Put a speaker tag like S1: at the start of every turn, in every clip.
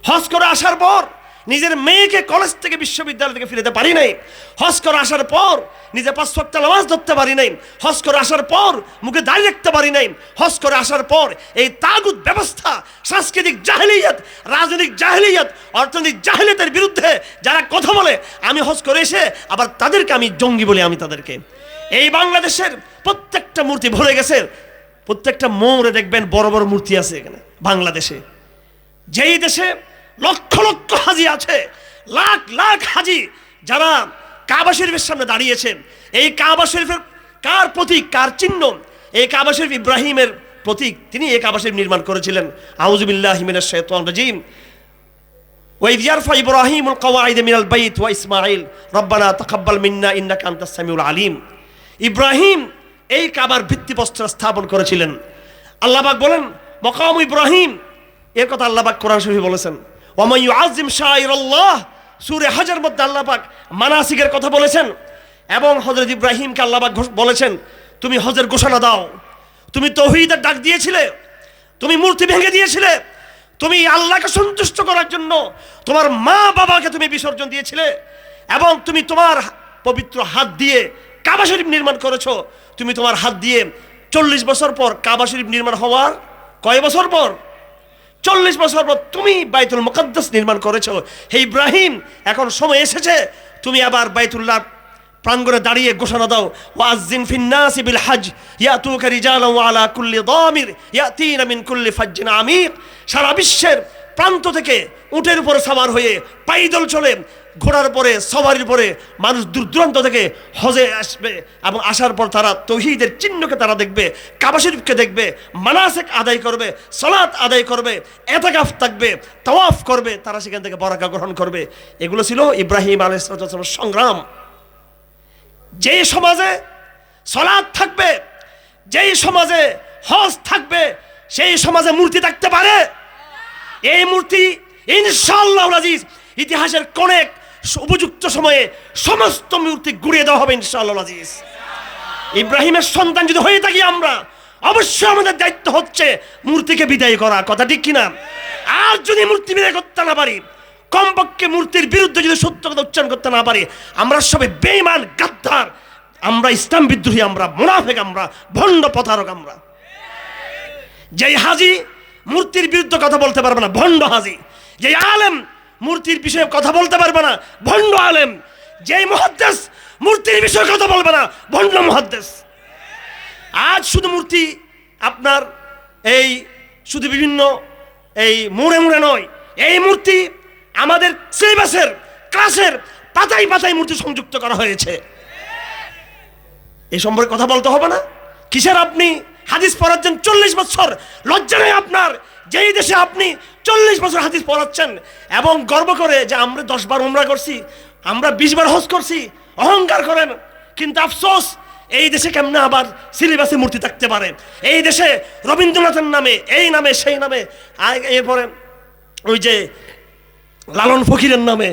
S1: হজ করে আসার পর নিজের মেয়েকে কলেজ থেকে বিশ্ববিদ্যালয় থেকে ফিরতে পারি নাই। হজ করে আসার পর নিজে 5 ওয়াক্ত নামাজ ধরতে পারি নাই। হজ করে আসার পর মুখে দাড়ি রাখতে পারি নাই। হজ করে আসার পর এই তাগুত ব্যবস্থা, সাংস্কৃতিক জাহেলিয়াত, রাজনৈতিক জাহেলিয়াত, অর্থনৈতিক জাহেলিয়াতের বিরুদ্ধে যারা কথা বলে, আমি হজ করে এসে আবার তাদেরকে আমি জঙ্গি বলি। আমি তাদেরকে, এই বাংলাদেশের প্রত্যেকটা মূর্তি ভরে গেছে, প্রত্যেকটা মোড়ে দেখবেন বড় বড় মূর্তি আছে এখানে বাংলাদেশে। যেই দেশে লক্ষ লক্ষ হাজি আছে, লাখ লাখ হাজি যারা কাবা শরীফের সামনে দাঁড়িয়েছেন, এই কাবা শরীফের কার প্রতীক, কার চিহ্ন? এই কাবা শরীফ ইব্রাহিমের প্রতীক। তিনি এই কাবা শরীফ নির্মাণ করেছিলেন। আউযু বিল্লাহি মিনাশ শাইতানির রাজিম। ওয়া ইয ইয়ারফা ইব্রাহিমুল কওয়াইদ মিনাল বাইত ওয়া ইসমাঈল রব্বানা তাকাব্বাল মিন্না ইন্নাকা আনতাস সামিউল আলিম। ইব্রাহিম এই কাবার ভিত্তিপ্রস্তর স্থাপন করেছিলেন। আল্লাহ পাক বলেন মাকাম ইব্রাহিম, এর কথা আল্লাহ পাক কোরআন শরীফে বলেছেন। ওয়া মান ইউআযযিম শাআইরাল্লাহ, সূরা হজের মধ্যে আল্লাহ পাক মানাসিকের কথা বলেছেন। এবং হযরত ইব্রাহিমকে আল্লাহ পাক বলেছেন তুমি হজের ঘোষণা দাও। তুমি তাওহীদের ডাক দিয়েছিলে, তুমি মূর্তি ভেঙে দিয়েছিলে, তুমি আল্লাহকে সন্তুষ্ট করার জন্য তোমার মা বাবাকে তুমি বিসর্জন দিয়েছিলে, এবং তুমি তোমার পবিত্র হাত দিয়ে কাবা শরীফ নির্মাণ করেছো। তুমি তোমার হাত দিয়ে 40 বছর পর কাবা শরীফ নির্মাণ হওয়ার কয় বছর পর? 40 বছর পর তুমি বাইতুল মুকাদ্দাস নির্মাণ করেছো। হে ইব্রাহিম, এখন সময় এসেছে তুমি আবার বাইতুল্লাহ প্রাঙ্গণে দাঁড়িয়ে ঘোষণা দাও, ওয়াজ্জিন ফিন নাসি বিল হজ ইয়াতুকা রিজালান ওয়া আলা কুল্লি দামির ইয়াতিনা মিন কুল্লি ফাজ্জিন আমিক। সারা বিশ্বের প্রান্ত থেকে উটের উপরে সওয়ার হয়ে, পাইদল চলে, ঘোড়ার পরে, সওয়ারির পরে মানুষ দূর দূরান্ত থেকে হজে আসবে, এবং আসার পর তারা তাওহীদের চিহ্নকে তারা দেখবে, কাবা শরীফকে দেখবে, মানাসিক আদায় করবে, সালাত আদায় করবে, ইতিকাফ থাকবে, তাওয়াফ করবে, তারা সেখান থেকে বরাকা গ্রহণ করবে। এগুলো ছিল ইব্রাহিম আলাইহিস সালামের সংগ্রাম। যেই সমাজে সালাত থাকবে, যেই সমাজে হজ থাকবে, সেই সমাজে মূর্তি থাকতে পারে। এই মূর্তি ইনশাআল্লাহুল আজিজ ইতিহাসের কোন এক উপযুক্ত সময়ে সমস্ত মূর্তি গুড়িয়ে দেওয়া হবে ইনশাআল্লাহুল আজিজ। ইব্রাহিমের সন্তান যদি হয়ে থাকি আমরা, অবশ্যই আমাদের দায়িত্ব হচ্ছে মূর্তিকে বিদায় করা। কথা ঠিক কিনা? আর যদি মূর্তি বিদায় করতে না পারি, কমপক্ষে মূর্তির বিরুদ্ধে যদি সত্য কথা উচ্চারণ করতে না পারি, আমরা সবাই বেঈমান, গাদ্দার, আমরা ইসলাম বিদ্রোহী, আমরা মুনাফিক, আমরা ভণ্ড প্রতারক। আমরা যেই হাজি মূর্তির বিরুদ্ধে কথা বলতে পারবে না, ভণ্ড হাজি। যেই আলেম মূর্তির বিষয়ে কথা বলতে পারবে না, ভণ্ড আলেম। যেই মুহাদ্দিস মূর্তির বিষয়ে কথা বলবে না, ভণ্ড মুহাদ্দিস। আজ শুধু মূর্তি আপনার এই শুধু বিভিন্ন এই মোড়ে মোড়ে নয়, এই মূর্তি আমাদের সিলেবাসের ক্লাসের পাতায় পাতায় মূর্তি সংযুক্ত করা হয়েছে। এই সম্পর্কে কথা বলতে হবে না? কিসের আপনি হাদিস পড়াচ্ছেন 40 বছর? লজ্জা নেই আপনার? যেই দেশে আপনি 40 বছর হাদিস পড়াচ্ছেন এবং গর্ব করে যে আমরা 10 বার উমরা করছি, আমরা 20 বার হজ করছি, অহংকার করেন। কিন্তু আফসোস, এই দেশে কেমনে আবার সিলেবাসে মূর্তি থাকতে পারে? এই দেশে রবীন্দ্রনাথের নামে, এই নামে, সেই নামে, এরপরে ওই যে লালন ফকিরের নামে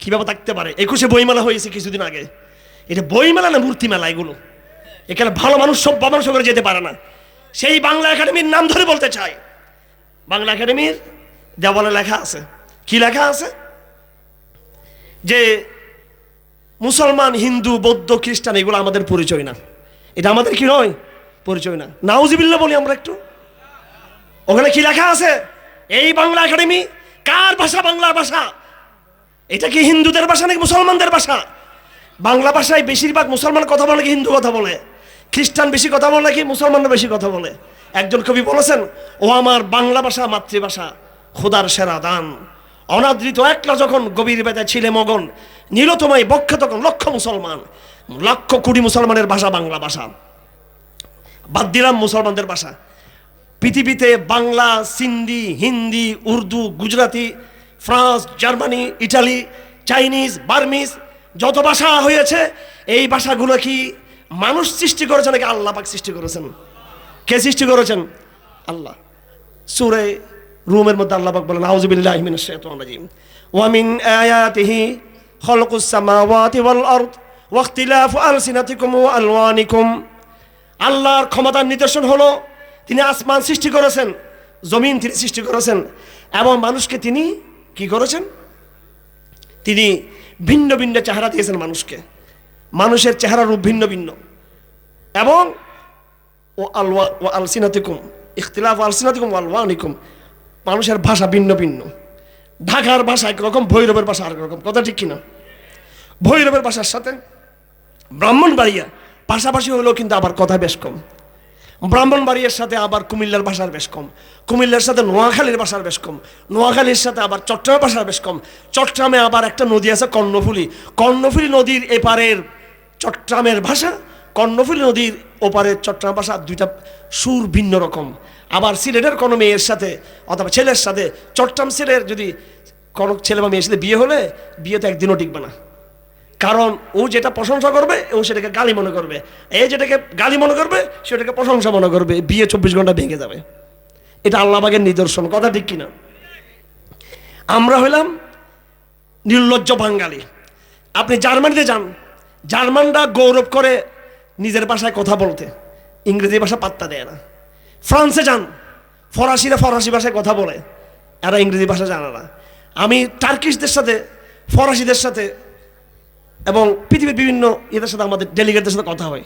S1: কিভাবে থাকতে পারে? 21শে বইমেলা হয়েছে কিছুদিন আগে। এটা বইমেলা না মূর্তি মেলা? এগুলো এখানে ভালো মানুষ সব মানুষ করে যেতে পারে না। সেই বাংলা একাডেমির নাম ধরে বলতে চাই, বাংলা একাডেমির দেওয়ালে লেখা আছে, কি লেখা আছে? যে মুসলমান, হিন্দু, বৌদ্ধ, খ্রিস্টান এগুলো আমাদের পরিচয় না। এটা আমাদের কি নয়? পরিচয় না। নাউজুবিল্লাহ বলি আমরা একটু। ওখানে কি লেখা আছে? এই বাংলা একাডেমি কার ভাষা? বাংলা ভাষা। এটা কি হিন্দুদের ভাষা নাকি মুসলমানদের ভাষা? বাংলা ভাষায় বেশিরভাগ মুসলমান কথা বলে কি হিন্দু কথা বলে? খ্রিস্টান বেশি কথা বলে কি মুসলমানরা বেশি কথা বলে? একজন কবি বলেছেন, ও আমার বাংলা ভাষা মাতৃভাষা, খোদার সেরা দান, অনাদৃত একলা যখন গভীর বেদায় ছিলে মগন, নীলতমাই বক্ষে তখন লক্ষ মুসলমান, লক্ষ কোটি মুসলমানের ভাষা বাংলা ভাষা। বাদ দিলাম মুসলমানদের ভাষা, পৃথিবীতে Bangla, Sindhi, Hindi, Urdu, Gujarati, France, Germany, Italy, Chinese, Burmese যত ভাষা হয়েছে, এই ভাষাগুলো কি মানুষ সৃষ্টি করেছে নাকি আল্লাহ পাক সৃষ্টি করেছেন? কে সৃষ্টি করেছেন? আল্লাহ। সূরা রুমের মধ্যে আল্লাহ পাক বলেন, আউযু বিল্লাহি মিনাশ শাইতানির রাজিম, ওয়া মিন আয়াতিহি খালকুস সামাওয়াতি ওয়াল আরদ ওয়া ইখতিলাফু আলসিনাতিকুম ওয়া আলওয়ানিকুম। আল্লাহর ক্ষমতার নিদর্শন হলো তিনি আসমান সৃষ্টি করেছেন, জমিন তিনি সৃষ্টি করেছেন, এবং মানুষকে তিনি কি করেছেন? তিনি ভিন্ন ভিন্ন চেহারা দিয়েছেন মানুষকে, মানুষের চেহারা রূপ ভিন্ন ভিন্ন। এবং ও আলওয়া ও আলসিনাতিকুম ইখতিলাফ আলসিনাতিকুম আলওয়ানিকুম, মানুষের ভাষা ভিন্ন ভিন্ন। ঢাকার ভাষা একরকম, ভৈরবের ভাষা আরেক রকম। কথা ঠিক কিনা? ভৈরবের ভাষার সাথে ব্রাহ্মণবাড়িয়া পাশাপাশি হলেও কিন্তু আবার কথা বেশ কম। ব্রাহ্মণবাড়িয়ার সাথে আবার কুমিল্লার ভাষার বেশ কম, কুমিল্লার সাথে নোয়াখালীর ভাষার বেশ কম, নোয়াখালীর সাথে আবার চট্টগ্রামের ভাষার বেশ কম। চট্টগ্রামে আবার একটা নদী আছে কর্ণফুলী, কর্ণফুলী নদীর এপারের চট্টগ্রামের ভাষা, কর্ণফুলী নদীর ওপারের চট্টগ্রাম ভাষা, দুইটা সুর ভিন্ন রকম। আবার সিলেটের কোনো মেয়ের সাথে অথবা ছেলের সাথে চট্টগ্রাম ছেলের যদি কোনো ছেলে বা মেয়ের সাথে বিয়ে হলে, বিয়ে তো একদিনও টিকবে না। কারণ ও যেটা প্রশংসা করবে ও সেটাকে গালি মনে করবে, এ যেটাকে গালি মনে করবে সেটাকে প্রশংসা মনে করবে, বিয়ে 24 ঘন্টা ভেঙে যাবে। এটা আল্লাহ পাকের নিদর্শন। কথা ঠিক কিনা? আমরা হইলাম নির্লজ্জ বাঙালি। আপনি জার্মানিতে যান, জার্মানরা গৌরব করে নিজের ভাষায় কথা বলতে, ইংরেজি ভাষা পাত্তা দেয় না। ফ্রান্সে যান, ফরাসিরা ফরাসি ভাষায় কথা বলে, এরা ইংরেজি ভাষা জানে না। আমি টার্কিশদের সাথে, ফরাসিদের সাথে এবং পৃথিবীর বিভিন্ন এদের সাথে আমাদের ডেলিগেটদের সাথে কথা হয়,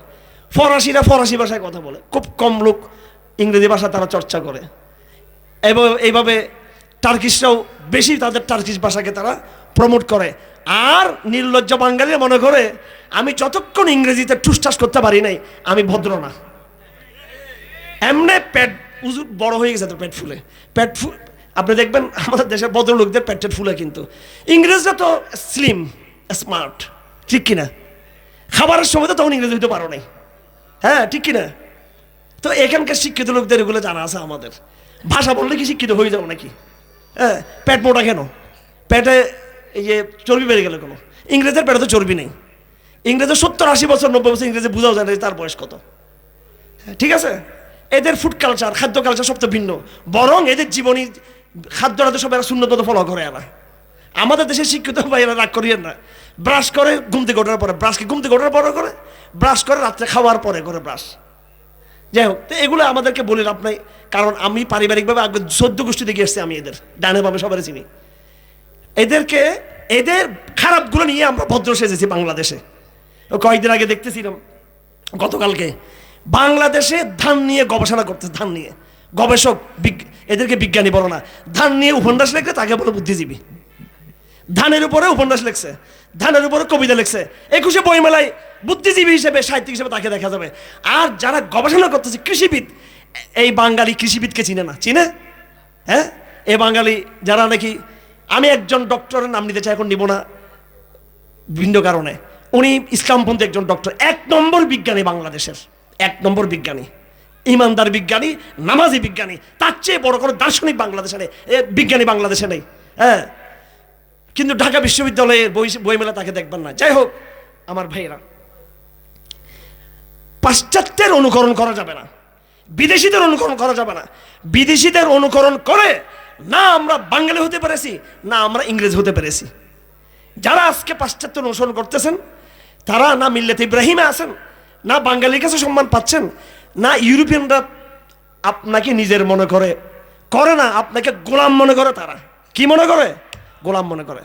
S1: ফরাসিরা ফরাসি ভাষায় কথা বলে, খুব কম লোক ইংরেজি ভাষা তারা চর্চা করে। এবং এইভাবে টার্কিশরাও বেশি তাদের টার্কিশ ভাষাকে তারা প্রমোট করে। আর নির্লজ্জ বাঙালিরা মনে করে আমি যতক্ষণ ইংরেজিতে ঠুসঠাস করতে পারি নাই আমি ভদ্র না। এমনি পেট উজু বড় হয়ে গেছে, তো পেট ফুলে, পেট ফুল। আপনি দেখবেন আমাদের দেশের ভদ্রলোকদের পেটের ফুলে, কিন্তু ইংরেজরা তো স্লিম স্মার্ট, ঠিক কিনা? খাবারের সময় তো তখন ইংরেজি হইতে পারো নাই, হ্যাঁ ঠিক কিনা? তো এখানকার শিক্ষিত লোকদের এগুলো জানা আছে। আমাদের ভাষা বললে কি শিক্ষিত হয়ে যাও নাকি? হ্যাঁ, পেট মোটা কেন? পেটে এই যে চর্বি বেড়ে গেল কেন? ইংরেজের পেটে তো চর্বি নেই। ইংরেজের 70-80 বছর 90 বছর ইংরেজি বুঝাও যায় না তার বয়স কত। ঠিক আছে? এদের ফুড কালচার, খাদ্য কালচার সব তো ভিন্ন। বরং এদের জীবনী খাদ্যটা তো সব এরা শূন্য মতো ফলো করে। এরা আমাদের দেশের শিক্ষিত ভাই, এরা রাগ করিয়েন না। ব্রাশ করে ঘুম থেকে ওঠার পরে, ব্রাশকে ঘুম থেকে ওঠার পরে করে, ব্রাশ করে রাত্রে খাওয়ার পরে করে ব্রাশ। যাই হোক, তো এগুলো আমাদেরকে বলি লাভ নাই, কারণ আমি পারিবারিকভাবে আগে 14 গোষ্ঠী দেখে এসছি। আমি এদের ডানে বামে সবাই চিনি। এদেরকে, এদের খারাপগুলো নিয়ে আমরা ভদ্র সেজেছি বাংলাদেশে। কয়েকদিন আগে দেখতেছিলাম, গতকালকে বাংলাদেশে ধান নিয়ে গবেষণা করতেছে। ধান নিয়ে গবেষক, এদেরকে বিজ্ঞানী বলো না, ধান নিয়ে উপন্যাস লেখে তাকে বলে বুদ্ধিজীবী। ধানের উপরে উপন্যাস লেখছে, ধানের উপরে কবিতা লেখছে, 21শে বইমেলায় বুদ্ধিজীবী হিসেবে, সাহিত্যিক হিসেবে তাকে দেখা যাবে। আর যারা গবেষণা করতেছে কৃষিবিদ, এই বাঙালি কৃষিবিদকে চিনে না। চিনে? হ্যাঁ, এই বাঙালি যারা নাকি, আমি একজন ডক্টরের নাম নিতে চাই, এখন নিব না ভিন্ন কারণে। উনি ইসলামপন্থী একজন ডক্টর, 1 নম্বর বিজ্ঞানী বাংলাদেশের, 1 নম্বর বিজ্ঞানী, ইমানদার বিজ্ঞানী, নামাজি বিজ্ঞানী। তার চেয়ে বড় কোনো দার্শনিক বাংলাদেশে নেই, বিজ্ঞানী বাংলাদেশে নেই। হ্যাঁ, কিন্তু ঢাকা বিশ্ববিদ্যালয়ের বইমেলা তাকে দেখবেন না। যাই হোক আমার ভাইয়েরা, পাশ্চাত্যের অনুকরণ করা যাবে না, বিদেশিদের অনুকরণ করা যাবে না। বিদেশিদের অনুকরণ করে না আমরা বাঙালি হতে পেরেছি, না আমরা ইংরেজ হতে পেরেছি। যারা আজকে পাশ্চাত্য অনুসরণ করতেছেন তারা না মিল্লাতে ইব্রাহিমে আছেন, না বাঙালির কাছে সম্মান পাচ্ছেন, না ইউরোপিয়ানরা আপনাকে নিজের মনে করে না, আপনাকে গোলাম মনে করে। তারা কি মনে করে? গোলাম মনে করে।